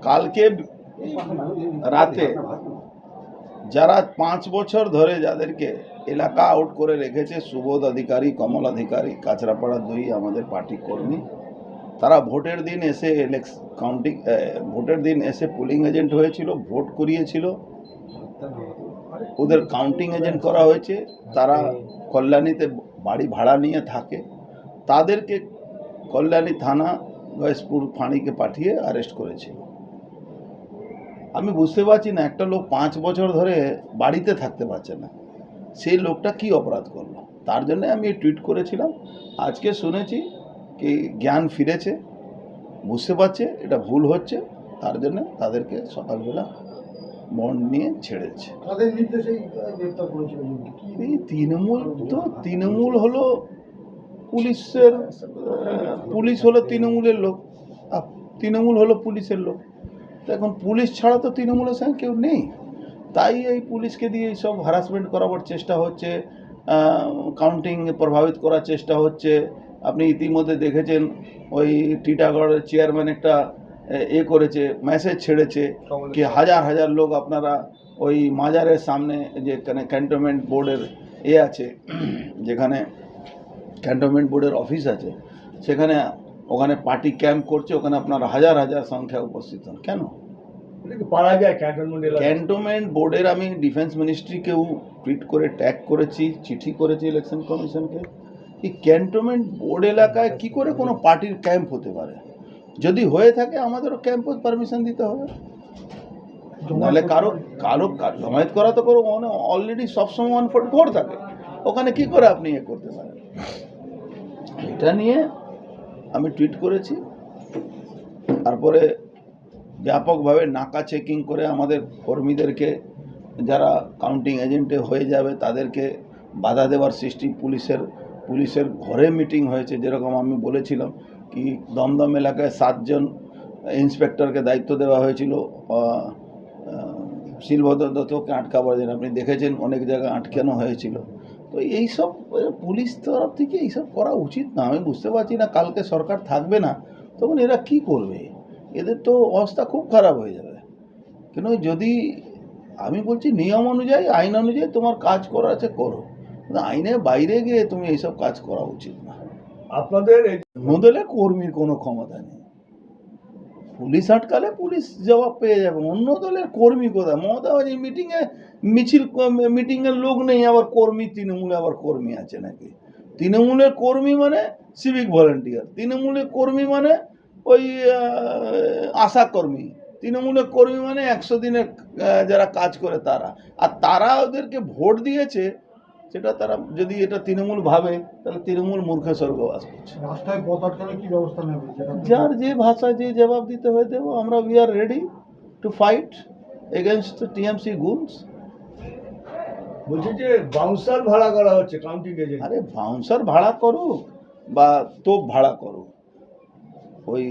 কালকে রাতে যারা 5 বছর ধরে যাদেরকে এলাকা আউট করে রেখেছে, সুবোধ অধিকারী, কমল অধিকারী, কাঁচরাপাড়া 2 আমাদের পার্টি কর্মী, তারা ভোটের দিন এসে ভোটের দিন এসে পোলিং এজেন্ট হয়েছিল, ভোট করিয়েছিল, ওদের কাউন্টিং এজেন্ট করা হয়েছে। তারা কল্যাণীতে বাড়ি ভাড়া নিয়ে থাকে, তাদেরকে কল্যাণী থানা গয়েশপুর ফাঁড়িকে পাঠিয়ে অ্যারেস্ট করেছিল। আমি বুঝতে পারছি না, একটা লোক 5 বছর ধরে বাড়িতে থাকতে পারছে না, সেই লোকটা কি অপরাধ করলো। তার জন্য আমি টুইট করেছিলাম। আজকে শুনেছি কি জ্ঞান ফিরেছে, বুঝতে পারছে এটা ভুল হচ্ছে, তার জন্য তাদেরকে সকালবেলা বন্ড নিয়ে ছেড়েছে। এই তৃণমূল হলো পুলিশ হলো তৃণমূলের লোক, তৃণমূল হলো পুলিশের লোক। তো এখন পুলিশ ছাড়া তো তৃণমূলের সঙ্গে কেউ নেই, তাই এই পুলিশকে দিয়ে সব হ্যারাসমেন্ট করাবার চেষ্টা হচ্ছে, কাউন্টিং প্রভাবিত করার চেষ্টা হচ্ছে। আপনি ইতিমধ্যে দেখেছেন ওই টিটাগড়ের চেয়ারম্যান একটা করেছে, মেসেজ ছেড়েছে কি হাজার হাজার লোক আপনারা ওই মাজারের সামনে, যেখানে ক্যান্টনমেন্ট বোর্ডের আছে, যেখানে ক্যান্টনমেন্ট বোর্ডের অফিস আছে, ওখানে পার্টি ক্যাম্প করছে, ওখানে আপনারা হাজার হাজার সংখ্যা উপস্থিত হন। কেন পারা যায় ক্যান্টনমেন্ট বোর্ডের? আমি ডিফেন্স মিনিস্ট্রিকেও টুইট করে ট্যাগ করেছি, চিঠি করেছি ইলেকশন কমিশনকে। এই ক্যান্টনমেন্ট বোর্ড এলাকায় কি করে কোনো পার্টির ক্যাম্প হতে পারে? যদি হয়ে থাকে আমাদেরও ক্যাম্পও পারমিশন দিতে হবে, নাহলে কারো জমায়েত করা তো করো, অলরেডি সবসময় 1 ফুট ঘর থাকে, ওখানে কি করে আপনি করতে পারেন? এটা নিয়ে আমি টুইট করেছি। তারপরে ব্যাপকভাবে নাকা চেকিং করে আমাদের কর্মীদেরকে, যারা কাউন্টিং এজেন্টে হয়ে যাবে তাদেরকে বাধা দেওয়ার সৃষ্টি। পুলিশের ঘরে মিটিং হয়েছে, যেরকম আমি বলেছিলাম কি দমদম এলাকায় 7 জন ইন্সপেক্টরকে দায়িত্ব দেওয়া হয়েছিল শিলভদ্র দত্তকে আটকাবার জন্য। আপনি দেখেছেন অনেক জায়গায় আটকানো হয়েছিল। তো এইসব পুলিশ তরফ থেকে এইসব করা উচিত না। আমি বুঝতে পারছি না, কালকে সরকার থাকবে না, তখন এরা কি করবে? এদের তো অবস্থা খুব খারাপ হয়ে যাবে। কেন, যদি আমি বলছি নিয়ম অনুযায়ী, আইন অনুযায়ী তোমার কাজ করা আছে করো, কিন্তু আইনের বাইরে গিয়ে তুমি এইসব কাজ করা উচিত না। আপনাদের দলের কর্মীর কোনো ক্ষমতা নেই, পুলিশ আটকালে পুলিশ জবাব পেয়ে যাবে। অন্য দলের কর্মী কোথায়? মমতা বাজি মিটিংয়ের লোক নেই, আবার কর্মী, তৃণমূলে আবার কর্মী আছে নাকি? তৃণমূলের কর্মী মানে সিভিক ভলেন্টিয়ার, তৃণমূলের কর্মী মানে ওই আশা কর্মী, তৃণমূলের কর্মী মানে 100 দিনের যারা কাজ করে তারা। আর তারা ওদেরকে ভোট দিয়েছে, সেটা তারা যদি এটা তৃণমূল ভাবে, তাহলে তৃণমূল মূর্খে স্বর্গবাস করছে। রাস্তায় পথ আটকালে কি ব্যবস্থা নেবে? যার যে ভাষা যে জবাব দিতে হয় দেবো। আমরা we are ready to fight against TMC goons. বলছি যে বাউন্সার ভাড়া করা হচ্ছে কাউন্টিং এজেন্ট। আরে বাউন্সার ভাড়া করুক বা তোপ ভাড়া করুক, ওই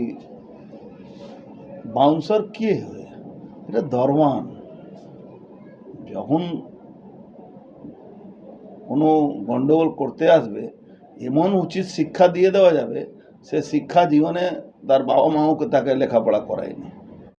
বাউন্সার কে হয়ে? এটা দরওয়ান। যখন কোনো গন্ডগোল করতে আসবে, এমন উচিত শিক্ষা দিয়ে দেওয়া যাবে, সে শিক্ষা জীবনে তার বাবা মাও তাকে লেখাপড়া করায়নি।